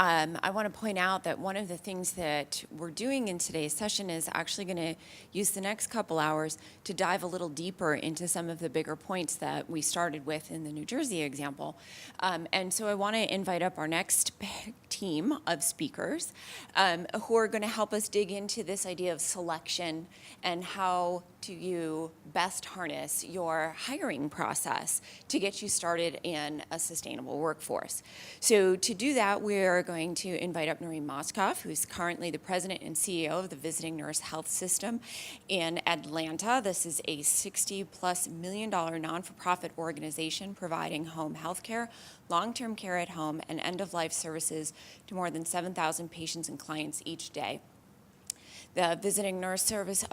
I want to point out that one of the things that we're doing in today's session is actually going to use the next couple hours to dive a little deeper into some of the bigger points that we started with in the New Jersey example. And so I want to invite up our next team of speakers who are going to help us dig into this idea of selection and how do you best harness your hiring process to get you started in a sustainable workforce. So to do that, we're going to invite up Norene Mostkoff, who's currently the president and CEO of the Visiting Nurse Health System in Atlanta. This is a $60+ million non-for-profit organization providing home health care, long-term care at home, and end-of-life services to more than 7,000 patients and clients each day. The Visiting Nurse Service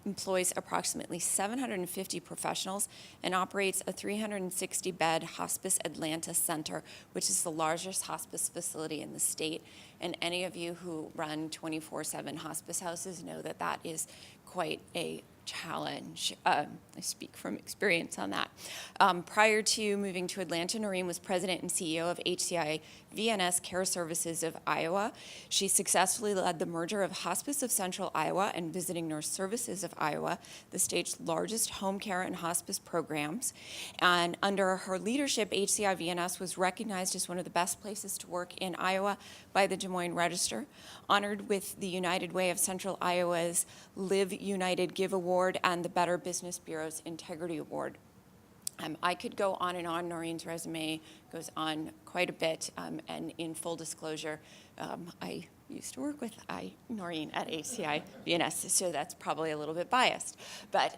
employs approximately 750 professionals and operates a 360-bed Hospice Atlanta center, which is the largest hospice facility in the state. And any of you who run 24/7 hospice houses know that that is quite a challenge. I speak from experience on that. Prior to moving to Atlanta, Norene was president and CEO of HCI VNS Care Services of Iowa. She successfully led the merger of Hospice of Central Iowa and Visiting Nurse Services of Iowa, the state's largest home care and hospice programs. And under her leadership, HCI VNS was recognized as one of the best places to work in Iowa by the Des Moines Register, honored with the United Way of Central Iowa's Live United Give Award and the Better Business Bureau's Integrity Award. I could go on and on. Norene's resume goes on quite a bit, and in full disclosure, I used to work with Norene at HCI VNS, so that's probably a little bit biased. But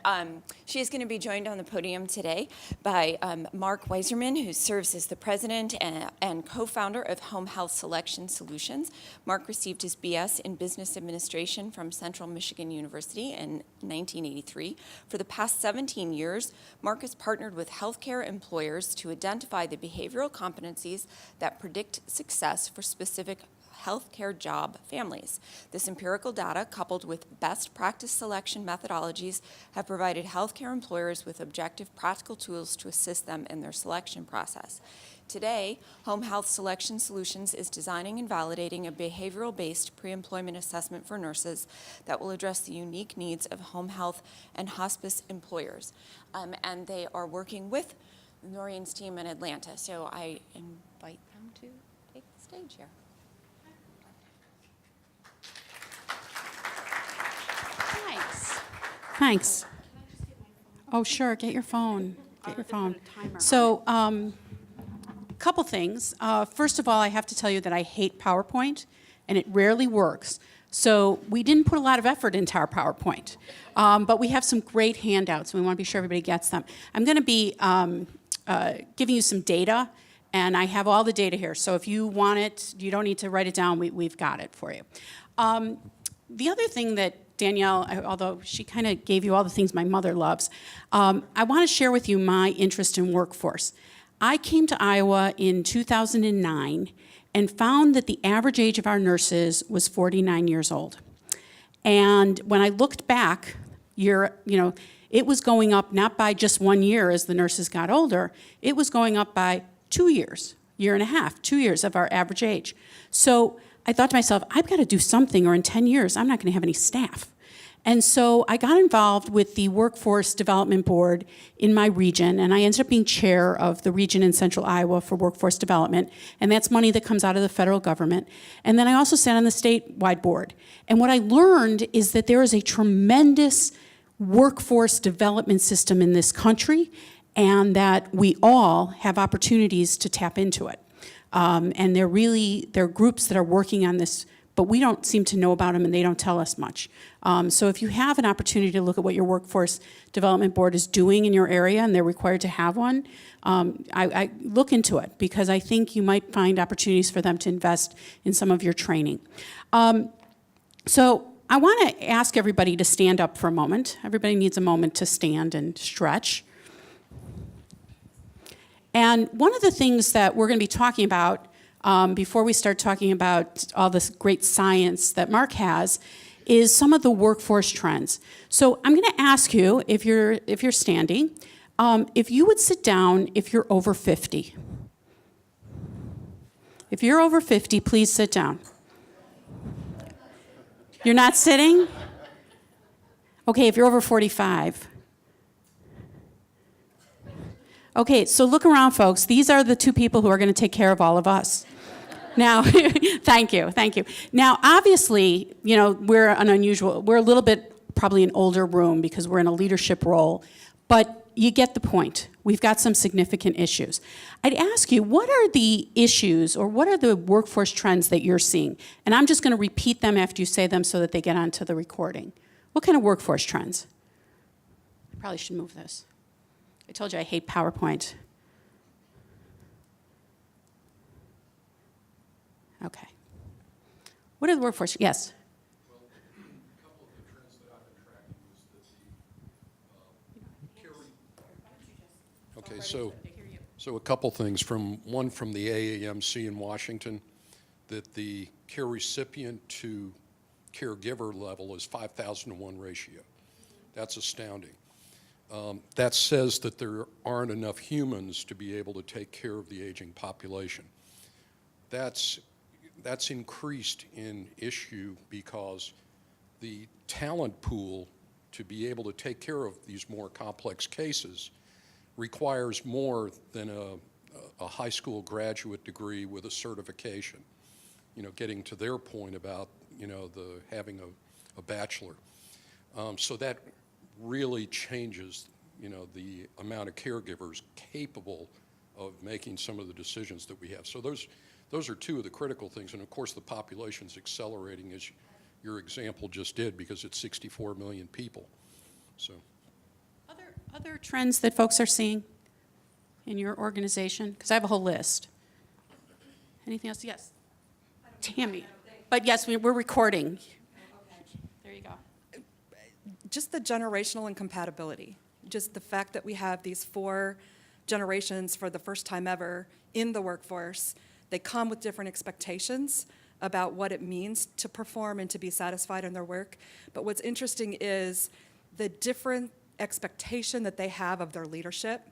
she is going to be joined on the podium today by Mark Weirsma, who serves as the president and co-founder of Home Health Selection Solutions. Mark received his BS in Business Administration from Central Michigan University in 1983. For the past 17 years, Mark has partnered with healthcare employers to identify the behavioral competencies that predict success for specific healthcare job families. This empirical data, coupled with best practice selection methodologies, have provided healthcare employers with objective practical tools to assist them in their selection process. Today, Home Health Selection Solutions is designing and validating a behavioral-based pre-employment assessment for nurses that will address the unique needs of home health and hospice employers. And they are working with Norene's team in Atlanta, so I invite them to take the stage here. Thanks. Oh, sure. Get your phone. Get your phone. So, couple things. First of all, I have to tell you that I hate PowerPoint, and it rarely works. So we didn't put a lot of effort into our PowerPoint. But we have some great handouts, and we want to be sure everybody gets them. I'm going to be giving you some data, and I have all the data here. So if you want it, you don't need to write it down. We've got it for you. The other thing that Danielle, although she kind of gave you all the things my mother loves, I want to share with you my interest in workforce. I came to Iowa in 2009 and found that the average age of our nurses was 49 years old. And when I looked back, it was going up not by just 1 year as the nurses got older, it was going up by 2 years, year and a half, 2 years of our average age. So I thought to myself, I've got to do something, or in 10 years, I'm not going to have any staff. And so I got involved with the Workforce Development Board in my region, and I ended up being chair of the region in Central Iowa for workforce development, and that's money that comes out of the federal government. And then I also sat on the statewide board. And what I learned is that there is a tremendous workforce development system in this country, and that we all have opportunities to tap into it. And there are groups that are working on this, but we don't seem to know about them, and they don't tell us much. So if you have an opportunity to look at what your Workforce Development Board is doing in your area, and they're required to have one, I look into it, because I think you might find opportunities for them to invest in some of your training. So I want to ask everybody to stand up for a moment. Everybody needs a moment to stand and stretch. And one of the things that we're going to be talking about before we start talking about all this great science that Mark has is some of the workforce trends. So I'm going to ask you, if you're standing, if you would sit down if you're over 50. If you're over 50, please sit down. You're not sitting? Okay, if you're over 45. Okay, so look around, folks. These are the two people who are going to take care of all of us. Now, thank you. Now, obviously, you know, we're a little bit probably an older room because we're in a leadership role, but you get the point. We've got some significant issues. I'd ask you, what are the issues or what are the workforce trends that you're seeing? And I'm just going to repeat them after you say them so that they get onto the recording. What kind of workforce trends? I probably should move this. I told you I hate PowerPoint. Okay. What are the workforce? Yes. Well, a couple of the trends that I've been tracking is that so a couple things from the AAMC in Washington, that the care recipient to caregiver level is 5,000 to 1 ratio. That's astounding. That says that there aren't enough humans to be able to take care of the aging population. That's increased in issue because the talent pool to be able to take care of these more complex cases requires more than a high school graduate degree with a certification. You know, getting to their point about, you know, having a bachelor. So that really changes, you know, the amount of caregivers capable of making some of the decisions that we have. So those are two of the critical things, and of course the population's accelerating, as your example just did, because it's 64 million people. So, Other trends that folks are seeing in your organization? Because I have a whole list. Anything else? Yes. Tammy. But yes, we're recording. Okay. There you go. Just the generational incompatibility. Just the fact that we have these 4 generations for the first time ever in the workforce. They come with different expectations about what it means to perform and to be satisfied in their work. But what's interesting is the different expectation that they have of their leadership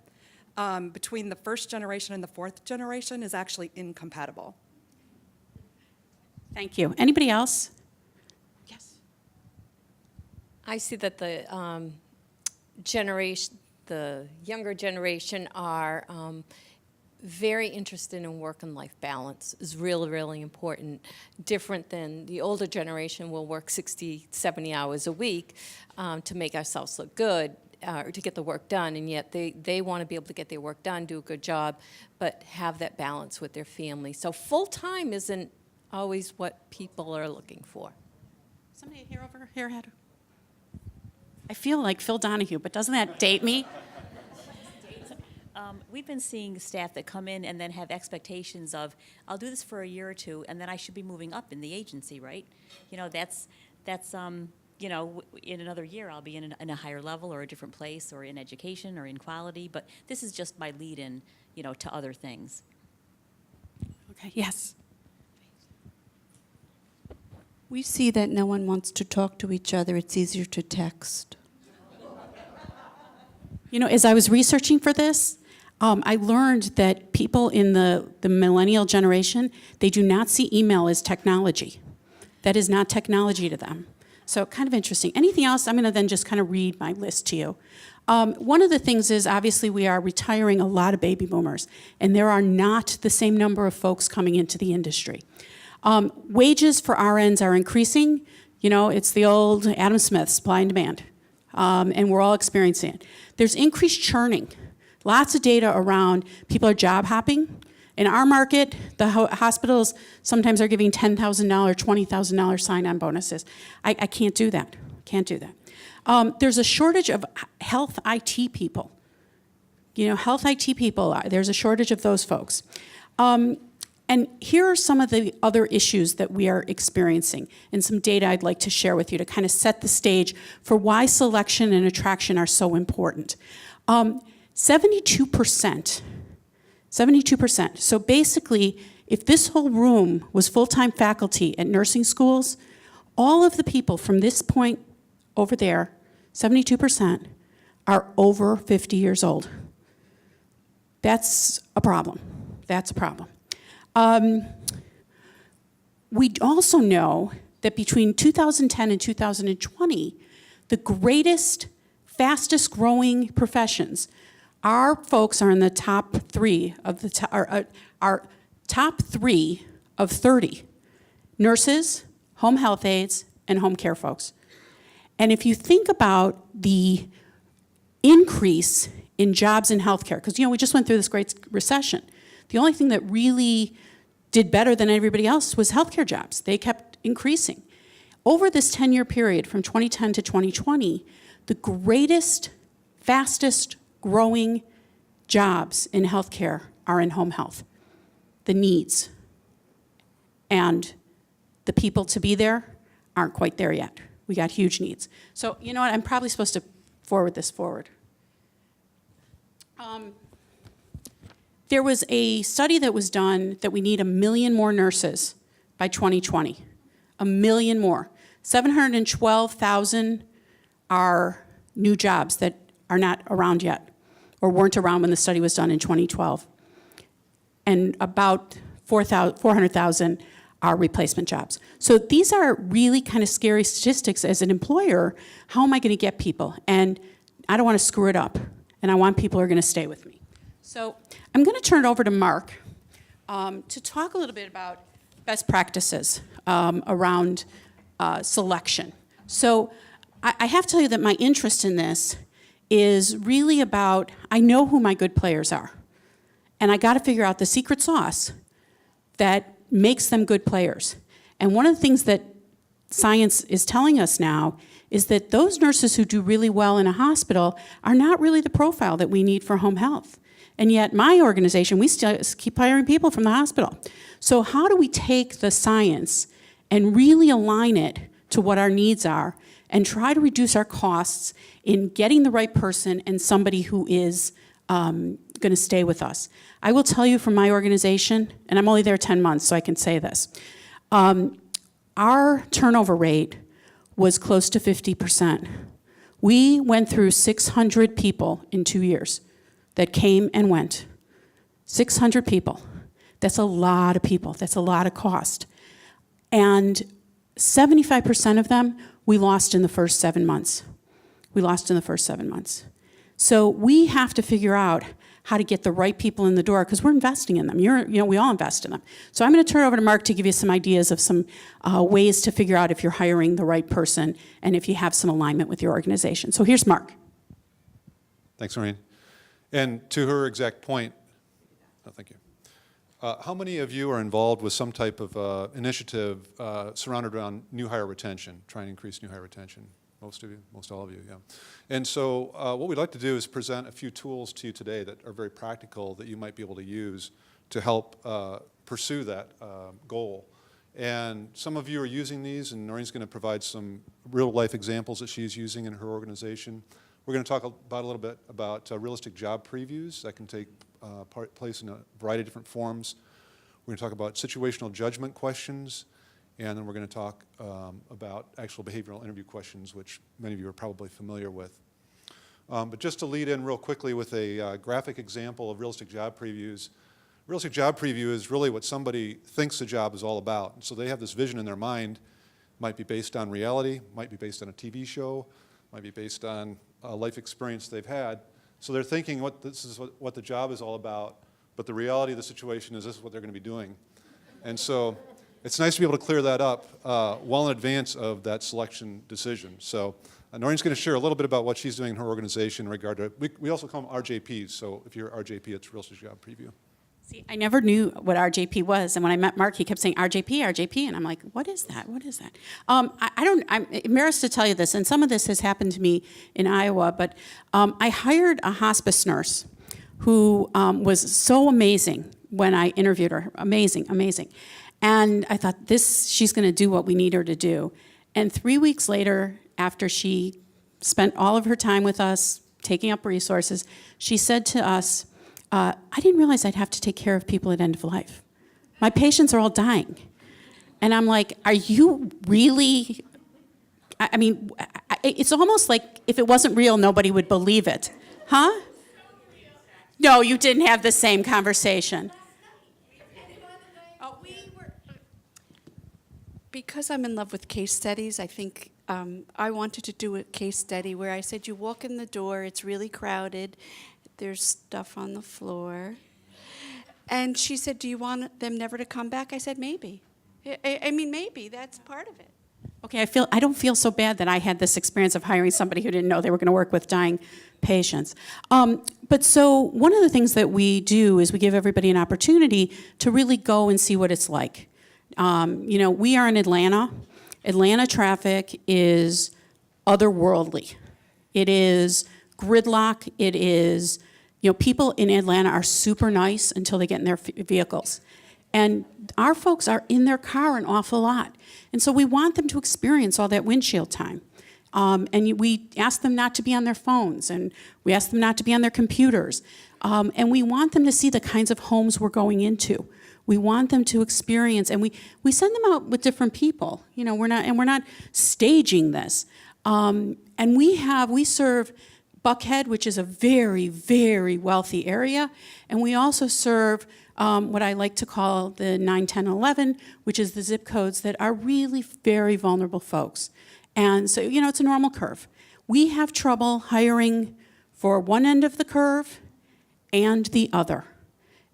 between the first generation and the 4th generation is actually incompatible. Thank you. Anybody else? Yes. I see that the younger generation are very interested in work and life balance is really, really important. Different than the older generation will work 60, 70 hours a week to make ourselves look good or to get the work done, and yet they want to be able to get their work done, do a good job, but have that balance with their family. So full-time isn't always what people are looking for. Somebody here over here had. I feel like Phil Donahue, but doesn't that date me? We've been seeing staff that come in and then have expectations of, I'll do this for a year or two, and then I should be moving up in the agency, right? You know, that's you know, in another year I'll be in a higher level or a different place or in education or in quality, but this is just my lead-in, you know, to other things. Okay, yes. We see that no one wants to talk to each other. It's easier to text. You know, as I was researching for this, I learned that people in the millennial generation, they do not see email as technology. That is not technology to them. So kind of interesting. Anything else? I'm going to then just kind of read my list to you. One of the things is, obviously, we are retiring a lot of baby boomers, and there are not the same number of folks coming into the industry. Wages for RNs are increasing. You know, it's the old Adam Smith, supply and demand, and we're all experiencing it. There's increased churning. Lots of data around people are job hopping. In our market, the hospitals sometimes are giving $10,000, $20,000 sign-on bonuses. I can't do that. Can't do that. There's a shortage of health IT people. You know, health IT people, there's a shortage of those folks. And here are some of the other issues that we are experiencing and some data I'd like to share with you to kind of set the stage for why selection and attraction are so important. 72%. So basically, if this whole room was full-time faculty at nursing schools, all of the people from this point over there, 72%, are over 50 years old. That's a problem. That's a problem. we also know that between 2010 and 2020, the greatest, fastest growing professions, our folks are in the top 3 of the our top 3 of 30: nurses, home health aides, and home care folks. And if you think about the increase in jobs in healthcare, because we just went through this great recession, the only thing that really did better than everybody else was healthcare jobs. They kept increasing. Over this 10-year period from 2010 to 2020, the greatest, fastest growing jobs in healthcare are in home health. The needs and the people to be there aren't quite there yet. We got huge needs. So you know what, I'm probably supposed to forward this forward. There was a study that was done that we need 1 million more nurses by 2020. 1 million more. 712,000 are new jobs that are not around yet or weren't around when the study was done in 2012. And about 400,000 are replacement jobs. So these are really kind of scary statistics as an employer. How am I going to get people? And I don't want to screw it up. And I want people who are going to stay with me. So I'm going to turn it over to Mark to talk a little bit about best practices around selection. So I have to tell you that my interest in this is really about, I know who my good players are. And I got to figure out the secret sauce that makes them good players. And one of the things that science is telling us now is that those nurses who do really well in a hospital are not really the profile that we need for home health. And yet my organization, we still keep hiring people from the hospital. So how do we take the science and really align it to what our needs are and try to reduce our costs in getting the right person and somebody who is going to stay with us? I will tell you from my organization, and I'm only there 10 months, so I can say this. Our turnover rate was close to 50%. We went through 600 people in 2 years that came and went. 600 people. That's a lot of people. That's a lot of cost. And 75% of them we lost in the first 7 months. We lost in the first 7 months. So we have to figure out how to get the right people in the door because we're investing in them. We all invest in them. So I'm going to turn it over to Mark to give you some ideas of some ways to figure out if you're hiring the right person and if you have some alignment with your organization. So here's Mark. Thanks, Norene. And to her exact point, thank you. How many of you are involved with some type of initiative surrounded around new hire retention, trying to increase new hire retention? Most of you, most all of you, yeah. And so what we'd like to do is present a few tools to you today that are very practical that you might be able to use to help pursue that goal. And some of you are using these, and Norene's going to provide some real-life examples that she's using in her organization. We're going to talk about a little bit about realistic job previews that can take place in a variety of different forms. We're going to talk about situational judgment questions, and then we're going to talk about actual behavioral interview questions, which many of you are probably familiar with. But just to lead in real quickly with a graphic example of realistic job previews, realistic job preview is really what somebody thinks the job is all about. And so they have this vision in their mind, might be based on reality, might be based on a TV show, might be based on a life experience they've had. So they're thinking this is what the job is all about, but the reality of the situation is this is what they're going to be doing. And so it's nice to be able to clear that up well in advance of that selection decision. So Norene's going to share a little bit about what she's doing in her organization in regard to, we also call them RJPs, so if you're RJP, it's Realistic Job Preview. See, I never knew what RJP was, and when I met Mark, he kept saying RJP, RJP, and I'm like, what is that? What is that? I'm embarrassed to tell you this, and some of this has happened to me in Iowa, but I hired a hospice nurse who was so amazing when I interviewed her. Amazing, amazing. And I thought, she's going to do what we need her to do. And 3 weeks later, after she spent all of her time with us, taking up resources, she said to us, I didn't realize I'd have to take care of people at end of life. My patients are all dying. And I'm like, are you really? I mean, it's almost like if it wasn't real, nobody would believe it. Huh? No, you didn't have the same conversation. Because I'm in love with case studies, I think I wanted to do a case study where I said, you walk in the door, it's really crowded, there's stuff on the floor. And she said, do you want them never to come back? I said, maybe. I mean, maybe, that's part of it. Okay, I don't feel so bad that I had this experience of hiring somebody who didn't know they were going to work with dying patients. But so one of the things that we do is we give everybody an opportunity to really go and see what it's like. You know, we are in Atlanta. Atlanta traffic is otherworldly. It is gridlock. It is, you know, people in Atlanta are super nice until they get in their vehicles. And our folks are in their car an awful lot. And so we want them to experience all that windshield time. And we ask them not to be on their phones, and we ask them not to be on their computers. And we want them to see the kinds of homes we're going into. We want them to experience, and we send them out with different people. You know, we're not staging this. And we serve Buckhead, which is a very, very wealthy area, and we also serve what I like to call the 9, 10, 11, which is the zip codes that are really very vulnerable folks. And so, you know, it's a normal curve. We have trouble hiring for one end of the curve and the other.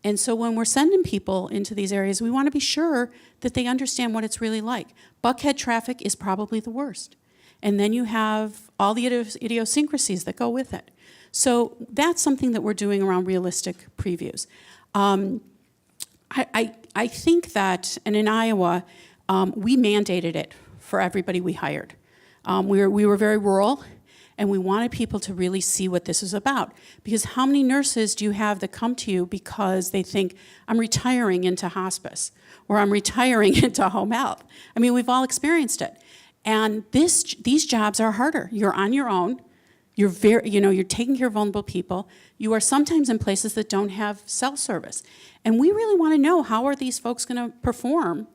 And so when we're sending people into these areas, we want to be sure that they understand what it's really like. Buckhead traffic is probably the worst. And then you have all the idiosyncrasies that go with it. So that's something that we're doing around realistic previews. I think that, and in Iowa, we mandated it for everybody we hired. We were very rural, and we wanted people to really see what this is about. Because how many nurses do you have that come to you because they think, I'm retiring into hospice, or I'm retiring into home health? I mean, we've all experienced it. And these jobs are harder. You're on your own. You're taking care of vulnerable people. You are sometimes in places that don't have cell service. And we really want to know, how are these folks going to perform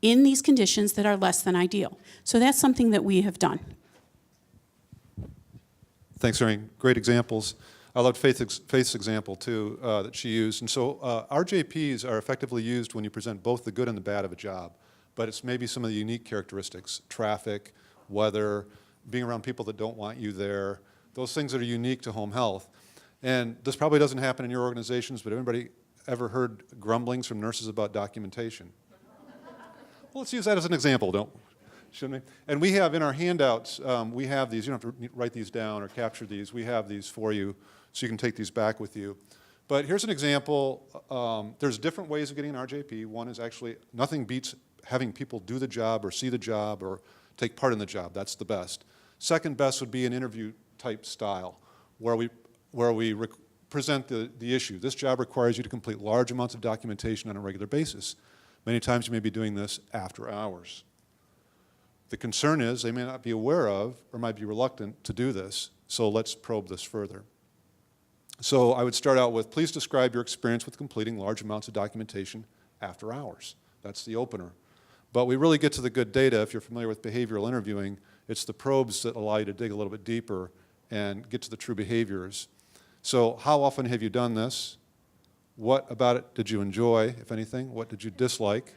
in these conditions that are less than ideal? So that's something that we have done. Thanks, Norene. Great examples. I loved Faith's example, too, that she used. And so RJPs are effectively used when you present both the good and the bad of a job. But it's maybe some of the unique characteristics: traffic, weather, being around people that don't want you there, those things that are unique to home health. And this probably doesn't happen in your organizations, but anybody ever heard grumblings from nurses about documentation? Well, let's use that as an example, shouldn't we? And we have in our handouts, we have these. You don't have to write these down or capture these. We have these for you, so you can take these back with you. But here's an example. There's different ways of getting an RJP. One is actually, nothing beats having people do the job or see the job or take part in the job. That's the best. Second best would be an interview type style, where we present the issue. This job requires you to complete large amounts of documentation on a regular basis. Many times you may be doing this after hours. The concern is they may not be aware of or might be reluctant to do this, so let's probe this further. So I would start out with, please describe your experience with completing large amounts of documentation after hours. That's the opener. But we really get to the good data. If you're familiar with behavioral interviewing, it's the probes that allow you to dig a little bit deeper and get to the true behaviors. So how often have you done this? What about it did you enjoy, if anything? What did you dislike?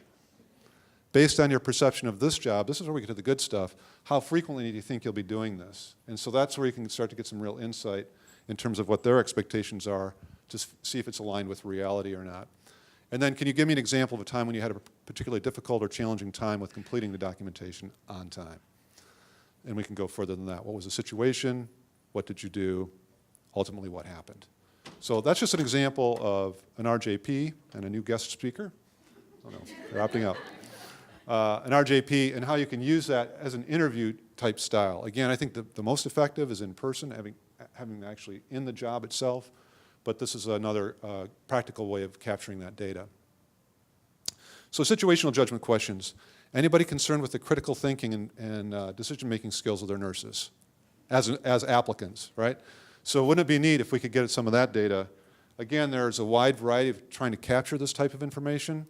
Based on your perception of this job, this is where we get to the good stuff. How frequently do you think you'll be doing this? And so that's where you can start to get some real insight in terms of what their expectations are, to see if it's aligned with reality or not. And then can you give me an example of a time when you had a particularly difficult or challenging time with completing the documentation on time? And we can go further than that. What was the situation? What did you do? Ultimately, what happened? So that's just an example of an RJP and a new guest speaker. Oh no, they're opting out. An RJP and how you can use that as an interview type style. Again, I think the most effective is in person, having actually in the job itself. But this is another practical way of capturing that data. So situational judgment questions. Anybody concerned with the critical thinking and decision-making skills of their nurses as applicants, right? So wouldn't it be neat if we could get some of that data? Again, there's a wide variety of trying to capture this type of information,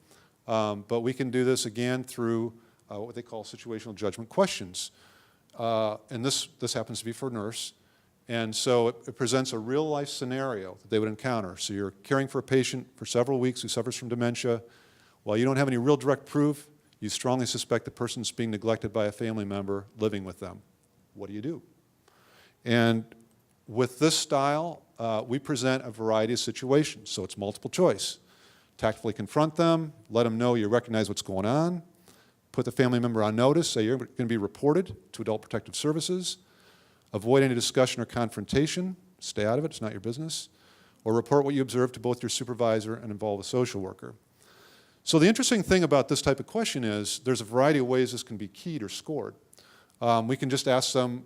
but we can do this again through what they call situational judgment questions. And this happens to be for a nurse. And so it presents a real-life scenario that they would encounter. So you're caring for a patient for several weeks who suffers from dementia. While you don't have any real direct proof, You strongly suspect the person's being neglected by a family member living with them. What do you do? And with this style, we present a variety of situations, so it's multiple choice. Tactfully confront them, let them know you recognize what's going on, put the family member on notice, say you're going to be reported to Adult Protective Services, avoid any discussion or confrontation, stay out of it, it's not your business, or report what you observed to both your supervisor and involve a social worker. So the interesting thing about this type of question is there's a variety of ways this can be keyed or scored. We can just ask them,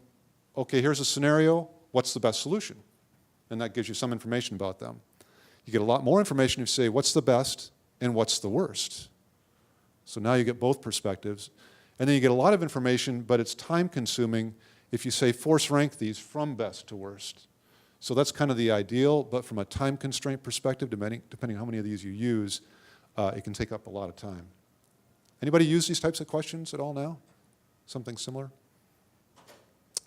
okay, here's a scenario, what's the best solution? And that gives you some information about them. You get a lot more information if you say, what's the best and what's the worst? So now you get both perspectives. And then you get a lot of information, but it's time consuming if you say force rank these from best to worst. So that's kind of the ideal, but from a time constraint perspective, depending on how many of these you use, it can take up a lot of time. Anybody use these types of questions at all now? Something similar?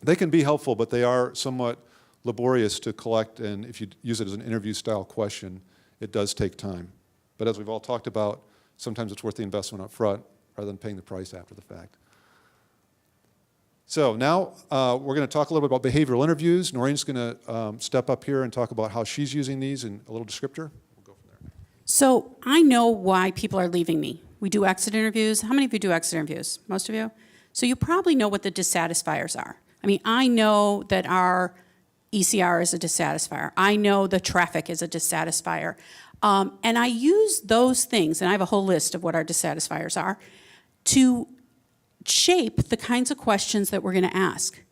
They can be helpful, but they are somewhat laborious to collect, and if you use it as an interview-style question, it does take time. But as we've all talked about, sometimes it's worth the investment up front rather than paying the price after the fact. So now we're going to talk a little bit about behavioral interviews. Norene's going to step up here and talk about how she's using these in a little descriptor. We'll go from there. So I know why people are leaving me. We do exit interviews. How many of you do exit interviews? Most of you? So you probably know what the dissatisfiers are. I mean, I know that our ECR is a dissatisfier. I know the traffic is a dissatisfier. And I use those things, and I have a whole list of what our dissatisfiers are, to shape the kinds of questions that we're going to ask.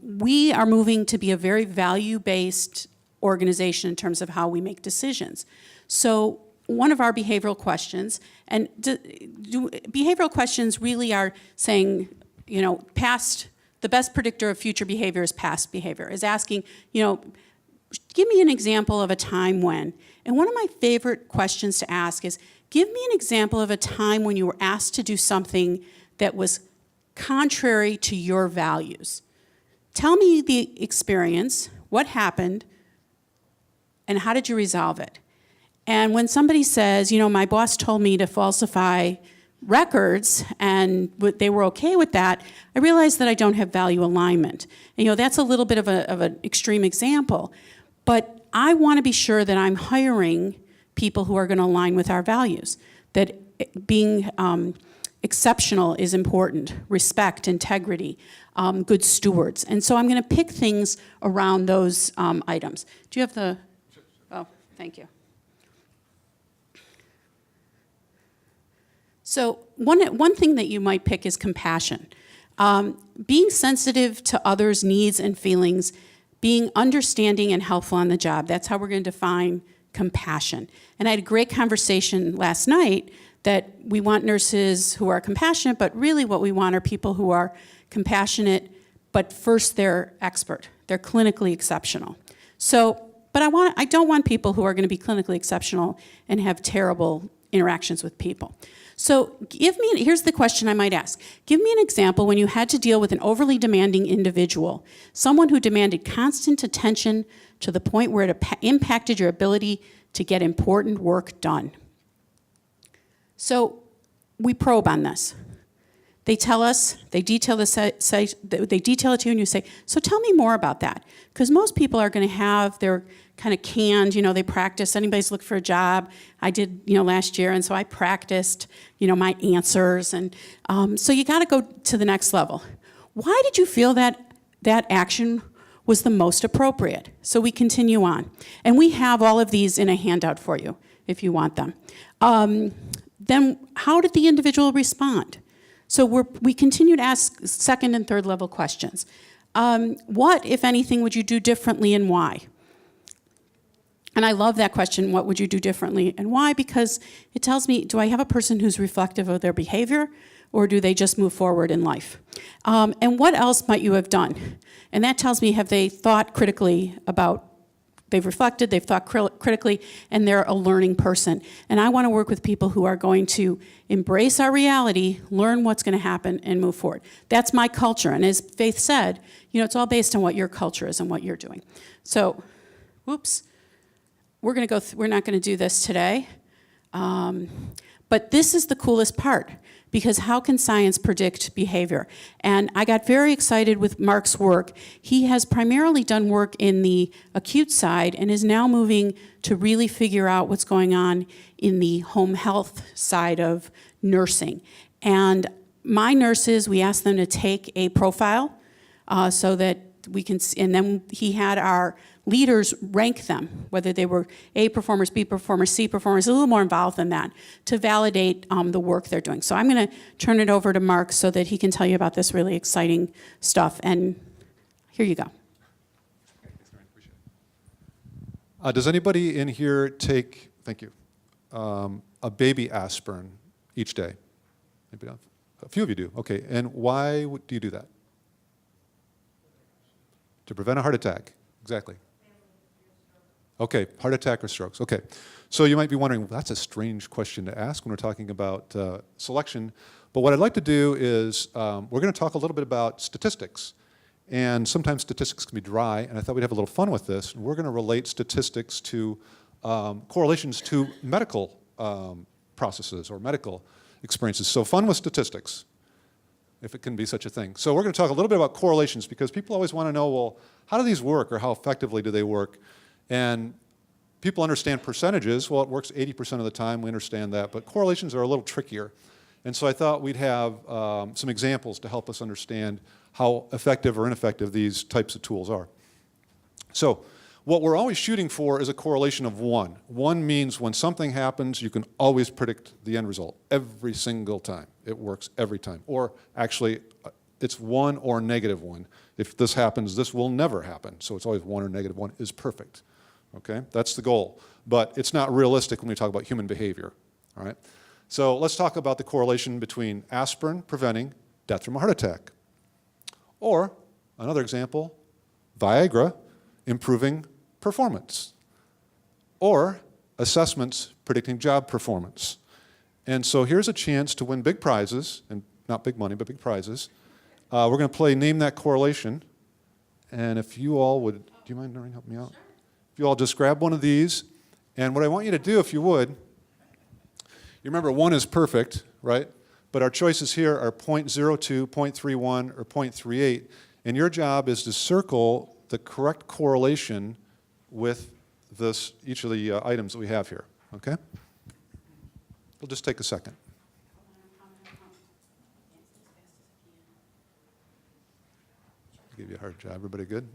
We are moving to be a very value-based organization in terms of how we make decisions. So one of our behavioral questions, and behavioral questions really are saying, you know, the best predictor of future behavior is past behavior, is asking, you know, give me an example of a time when. And one of my favorite questions to ask is, give me an example of a time when you were asked to do something that was contrary to your values. Tell me the experience, what happened, and how did you resolve it? And when somebody says, you know, my boss told me to falsify records and they were okay with that, I realize that I don't have value alignment. And, you know, that's a little bit of an extreme example, but I want to be sure that I'm hiring people who are going to align with our values, that being exceptional is important, respect, integrity, good stewards. And so I'm going to pick things around those items. Do you have the, oh, thank you. So one thing that you might pick is compassion. Being sensitive to others' needs and feelings, being understanding and helpful on the job. That's how we're going to define compassion. And I had a great conversation last night that we want nurses who are compassionate, but really what we want are people who are compassionate, but first they're expert. They're clinically exceptional. So, but I don't want people who are going to be clinically exceptional and have terrible interactions with people. So here's the question I might ask. Give me an example when you had to deal with an overly demanding individual, someone who demanded constant attention to the point where it impacted your ability to get important work done. So we probe on this. They tell us, they detail it to you and you say, so tell me more about that. Because most people are going to have their kind of canned, you know, they practice, anybody's looking for a job. I did, you know, last year, and so I practiced, you know, my answers. And so you got to go to the next level. Why did you feel that action was the most appropriate? So we continue on. And we have all of these in a handout for you if you want them. Then how did the individual respond? So we continue to ask second and third level questions. What, if anything, would you do differently and why? And I love that question, what would you do differently and why? Because it tells me, do I have a person who's reflective of their behavior, or do they just move forward in life? And what else might you have done? And that tells me, have they thought critically about, they've reflected, they've thought critically, and they're a learning person. And I want to work with people who are going to embrace our reality, learn what's going to happen, and move forward. That's my culture. And as Faith said, you know, it's all based on what your culture is and what you're doing. So, whoops. We're not going to do this today. But this is the coolest part, because how can science predict behavior? And I got very excited with Mark's work. He has primarily done work in the acute side and is now moving to really figure out what's going on in the home health side of nursing. And my nurses, we asked them to take a profile so that we can, and then he had our leaders rank them, whether they were A performers, B performers, C performers, a little more involved than that, to validate the work they're doing. So I'm going to turn it over to Mark so that he can tell you about this really exciting stuff. And here you go. Does anybody in here take, thank you, a baby aspirin each day? Anybody else? A few of you do, okay. And why do you do that? To prevent a heart attack, exactly. Okay, heart attack or strokes, okay. So you might be wondering, well, that's a strange question to ask when we're talking about selection. But what I'd like to do is, we're going to talk a little bit about statistics. And sometimes statistics can be dry, and I thought we'd have a little fun with this. We're going to relate statistics to correlations to medical processes or medical experiences. So fun with statistics, if it can be such a thing. So we're going to talk a little bit about correlations, because people always want to know, well, how do these work, or how effectively do they work? And people understand percentages. Well, it works 80% of the time, we understand that, but correlations are a little trickier. And so I thought we'd have some examples to help us understand how effective or ineffective these types of tools are. So what we're always shooting for is a correlation of 1. 1 means when something happens, you can always predict the end result every single time. It works every time. Or actually, it's 1 or -1. If this happens, this will never happen. So it's always 1 or -1 is perfect. Okay, that's the goal. But it's not realistic when we talk about human behavior. All right. So let's talk about the correlation between aspirin preventing death from a heart attack. Or, another example, Viagra improving performance. Or, assessments predicting job performance. And so here's a chance to win big prizes, and not big money, but big prizes. We're going to play Name That Correlation. And if you all would, do you mind, Norene, help me out? If you all just grab one of these, and what I want you to do, if you would, you remember 1 is perfect, right? But our choices here are 0.02, 0.31, or 0.38. And your job is to circle the correct correlation with this, each of the items that we have here, okay? It'll just take a second. Give you a hard job. Everybody good?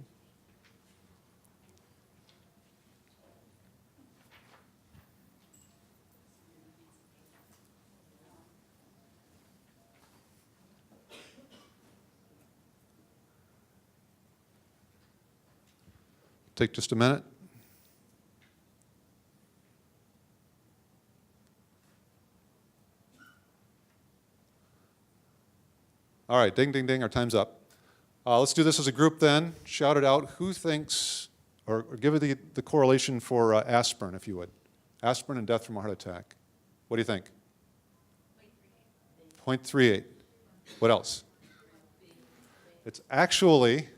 Take just a minute. All right, ding, ding, ding, our time's up. Let's do this as a group then. Shout it out. Who thinks, or give it the correlation for aspirin, if you would. Aspirin and death from a heart attack. What do you think? 0.38. What else? It's actually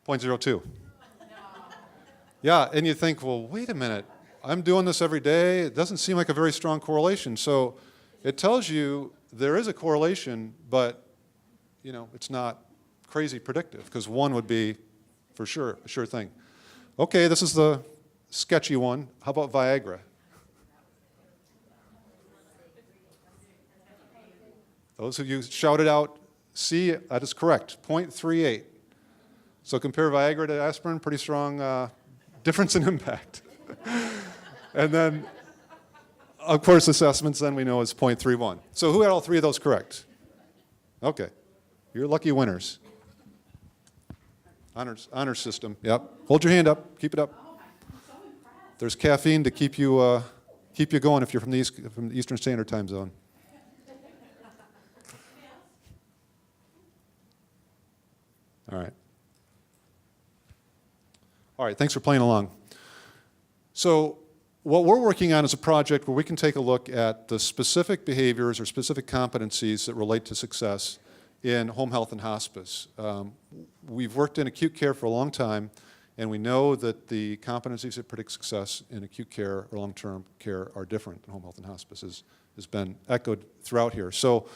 0.02. Yeah, and you think, well, wait a minute. I'm doing this every day. It doesn't seem like a very strong correlation. So it tells you there is a correlation, but you know, it's not crazy predictive, because 1 would be for sure, a sure thing. Okay, this is the sketchy one. How about Viagra? Those of you shouted out C, that is correct, 0.38. So compare Viagra to aspirin, pretty strong difference in impact. And then, of course, assessments then we know is 0.31. So who had all 3 of those correct? Okay. You're lucky winners. Honor system, yep. Hold your hand up, keep it up. There's caffeine to keep you going if you're from the Eastern Standard Time Zone. All right. All right, thanks for playing along. So what we're working on is a project where we can take a look at the specific behaviors or specific competencies that relate to success in home health and hospice. We've worked in acute care for a long time, And we know that the competencies that predict success in acute care or long-term care are different in home health and hospice, has been echoed throughout here. So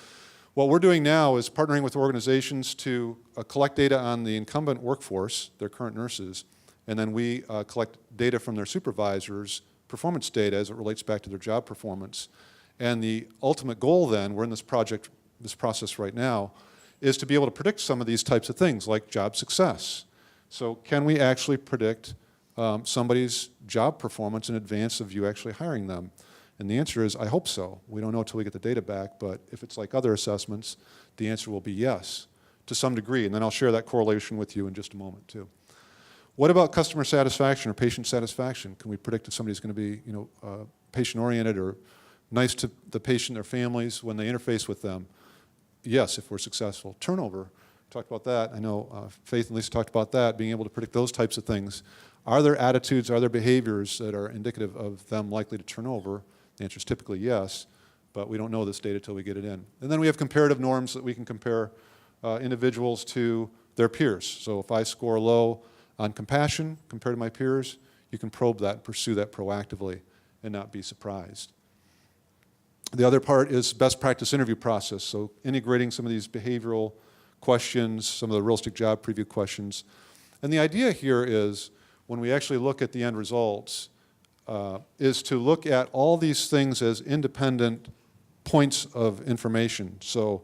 what we're doing now is partnering with organizations to collect data on the incumbent workforce, their current nurses, and then we collect data from their supervisors, performance data as it relates back to their job performance. And the ultimate goal then, we're in this process right now, is to be able to predict some of these types of things like job success. So can we actually predict somebody's job performance in advance of you actually hiring them? And the answer is, I hope so. We don't know until we get the data back, but if it's like other assessments, the answer will be yes, to some degree. And then I'll share that correlation with you in just a moment, too. What about customer satisfaction or patient satisfaction? Can we predict if somebody's going to be, patient-oriented or nice to the patient, their families, when they interface with them? Yes, if we're successful. Turnover, talked about that. I know Faith and Lisa talked about that, being able to predict those types of things. Are there attitudes, are there behaviors that are indicative of them likely to turn over? The answer is typically yes, but we don't know this data till we get it in. And then we have comparative norms that we can compare individuals to their peers. So if I score low on compassion compared to my peers, you can probe that and pursue that proactively and not be surprised. The other part is best practice interview process, so integrating some of these behavioral questions, some of the realistic job preview questions. And the idea here is, when we actually look at the end results, is to look at all these things as independent points of information. So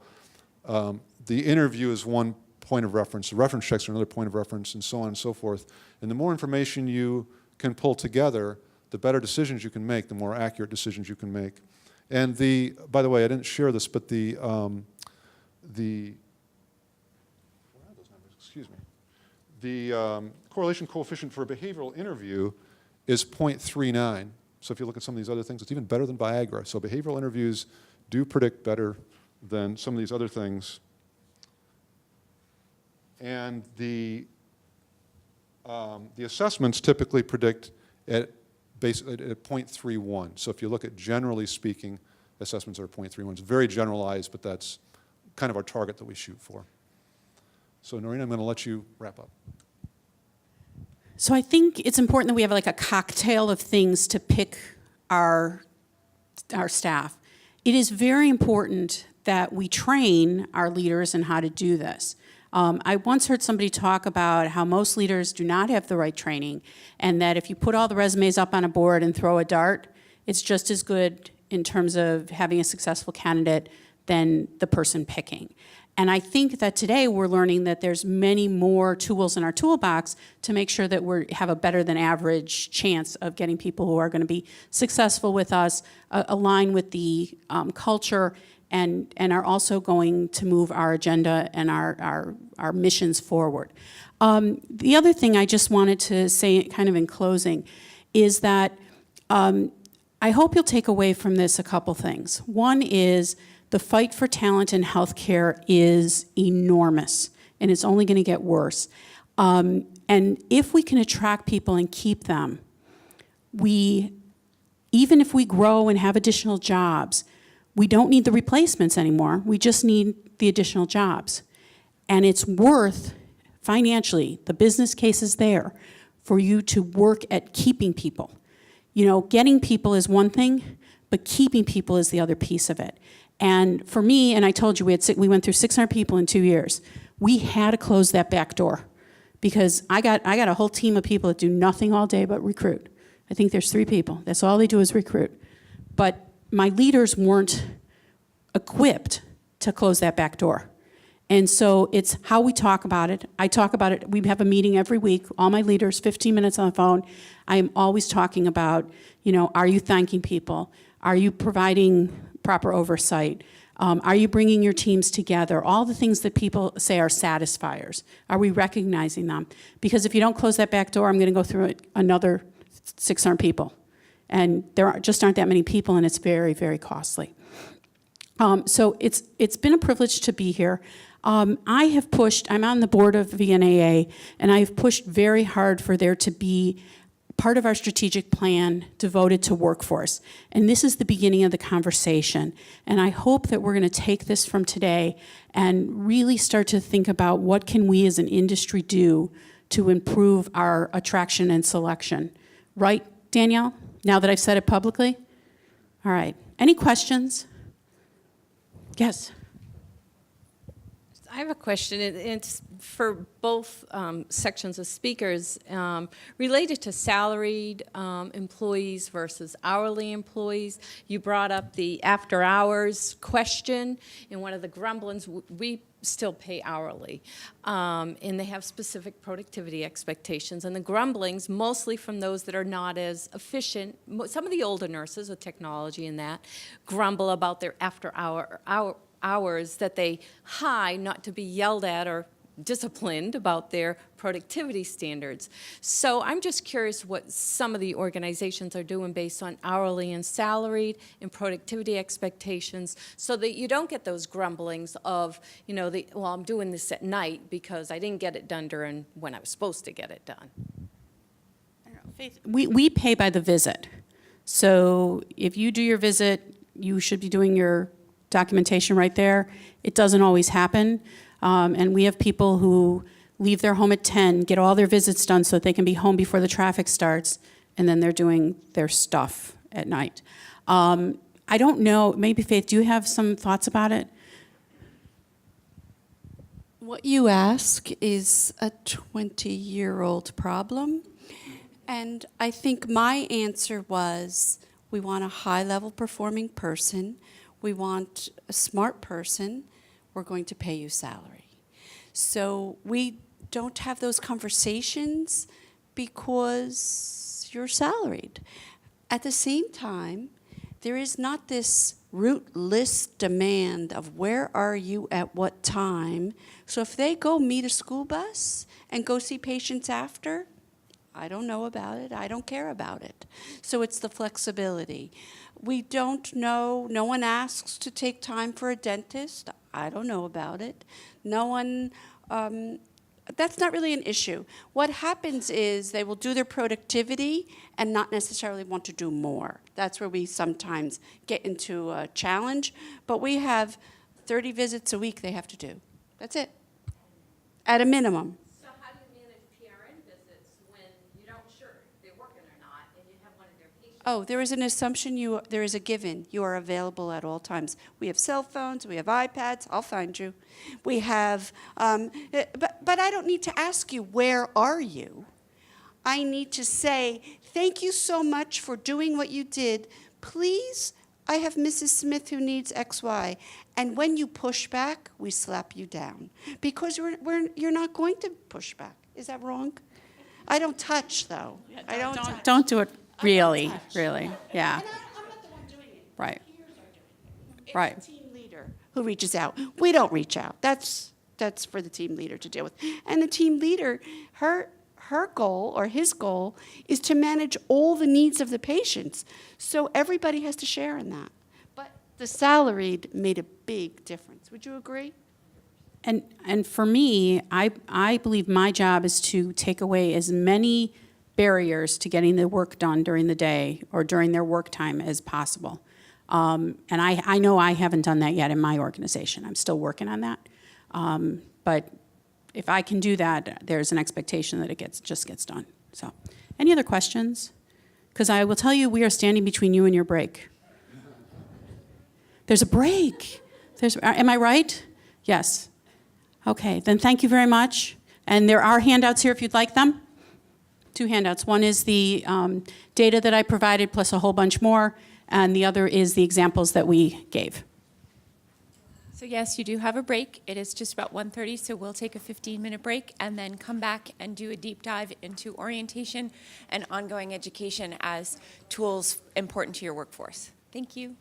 the interview is one point of reference, the reference checks are another point of reference, and so on and so forth. And the more information you can pull together, the better decisions you can make, the more accurate decisions you can make. And by the way, I didn't share this, but the correlation coefficient for a behavioral interview is 0.39. So if you look at some of these other things, it's even better than Viagra. So behavioral interviews do predict better than some of these other things. And the assessments typically predict at 0.31. So if you look at, generally speaking, assessments are 0.31. It's very generalized, but that's kind of our target that we shoot for. So Norene, I'm going to let you wrap up. So I think it's important that we have like a cocktail of things to pick our staff. It is very important that we train our leaders in how to do this. I once heard somebody talk about how most leaders do not have the right training, and that if you put all the resumes up on a board and throw a dart, it's just as good in terms of having a successful candidate than the person picking. And I think that today we're learning that there's many more tools in our toolbox to make sure that we have a better than average chance of getting people who are going to be successful with us, align with the culture, and are also going to move our agenda and our missions forward. The other thing I just wanted to say kind of in closing is that I hope you'll take away from this a couple things. One is the fight for talent in healthcare is enormous, and it's only going to get worse. And if we can attract people and keep them, even if we grow and have additional jobs, we don't need the replacements anymore. We just need the additional jobs. And it's worth, financially, the business case is there for you to work at keeping people. You know, getting people is one thing, but keeping people is the other piece of it. And for me, and I told you, we went through 600 people in 2 years. We had to close that back door because I got a whole team of people that do nothing all day but recruit. I think there's 3 people. That's all they do is recruit. But my leaders weren't equipped to close that back door. And so it's how we talk about it. I talk about it. We have a meeting every week, all my leaders, 15 minutes on the phone. I am always talking about, are you thanking people? Are you providing proper oversight? Are you bringing your teams together? All the things that people say are satisfiers. Are we recognizing them? Because if you don't close that back door, I'm going to go through another 600 people. And there just aren't that many people, and it's very, very costly. So it's been a privilege to be here. I'm on the board of VNAA, and I've pushed very hard for there to be part of our strategic plan devoted to workforce. And this is the beginning of the conversation. And I hope that we're going to take this from today and really start to think about what can we as an industry do to improve our attraction and selection. Right, Danielle? Now that I've said it publicly? All right. Any questions? Yes. I have a question. It's for both sections of speakers related to salaried employees versus hourly employees. You brought up the after hours question. In one of the grumblings, we still pay hourly, and they have specific productivity expectations. And the grumblings, mostly from those that are not as efficient, some of the older nurses with technology and that, grumble about their after hours that they hide, not to be yelled at or disciplined about their productivity standards. So I'm just curious what some of the organizations are doing based on hourly and salaried and productivity expectations, so that you don't get those grumblings of, you know, well, I'm doing this at night because I didn't get it done during when I was supposed to get it done. Faith, we pay by the visit. So if you do your visit, you should be doing your documentation right there. It doesn't always happen. And we have people who leave their home at 10, get all their visits done so that they can be home before the traffic starts, and then they're doing their stuff at night. I don't know, maybe Faith, do you have some thoughts about it? What you ask is a 20-year-old problem. And I think my answer was, we want a high-level performing person. We want a smart person. We're going to pay you salary. So we don't have those conversations because you're salaried. At the same time, there is not this rootless demand of where are you at what time. So if they go meet a school bus and go see patients after, I don't know about it. I don't care about it. So it's the flexibility. We don't know. No one asks to take time for a dentist. I don't know about it. No one, that's not really an issue. What happens is they will do their productivity and not necessarily want to do more. That's where we sometimes get into a challenge. But we have 30 visits a week they have to do. That's it, at a minimum. So how do you manage PRN visits when you don't sure if they're working or not, and you have one of their patients? Oh, there is an assumption, there is a given. You are available at all times. We have cell phones, we have iPads, I'll find you. We have, but I don't need to ask you, where are you? I need to say, thank you so much for doing what you did. Please, I have Mrs. Smith who needs XY. And when you push back, we slap you down. Because you're not going to push back. Is that wrong? I don't touch, though. I don't touch. Don't do it really, really. Yeah. And I'm not the one doing it. Right. My peers are doing it. Right. It's the team leader who reaches out. We don't reach out. That's for the team leader to deal with. And the team leader, her goal or his goal is to manage all the needs of the patients. So everybody has to share in that. But the salaried made a big difference. Would you agree? And for me, I believe my job is to take away as many barriers to getting the work done during the day or during their work time as possible. And I know I haven't done that yet in my organization. I'm still working on that. But if I can do that, there's an expectation that it just gets done. So, any other questions? Because I will tell you, we are standing between you and your break. There's a break. Am I right? Yes. Okay, then thank you very much. And there are handouts here if you'd like them. 2 handouts. One is the data that I provided plus a whole bunch more, and the other is the examples that we gave. So yes, you do have a break. It is just about 1:30, so we'll take a 15-minute break and then come back and do a deep dive into orientation and ongoing education as tools important to your workforce. Thank you.